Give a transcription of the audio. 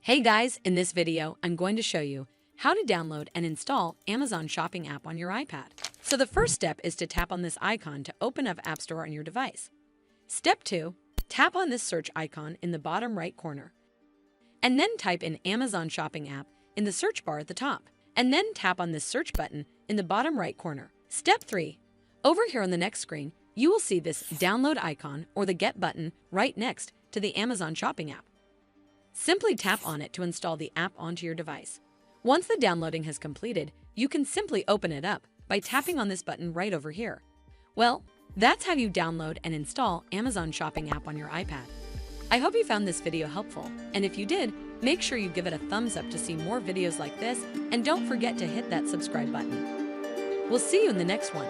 Hey guys, in this video, I'm going to show you how to download and install Amazon Shopping app on your iPad. So the first step is to tap on this icon to open up App Store on your device. Step 2, tap on this search icon in the bottom right corner. And then type in Amazon Shopping app in the search bar at the top. And then tap on this search button in the bottom right corner. Step 3, over here on the next screen, you will see this download icon or the Get button right next to the Amazon Shopping app. Simply tap on it to install the app onto your device. Once the downloading has completed, you can simply open it up by tapping on this button right over here. Well, that's how you download and install Amazon Shopping app on your iPad. I hope you found this video helpful, and if you did, make sure you give it a thumbs up to see more videos like this, and don't forget to hit that subscribe button. We'll see you in the next one.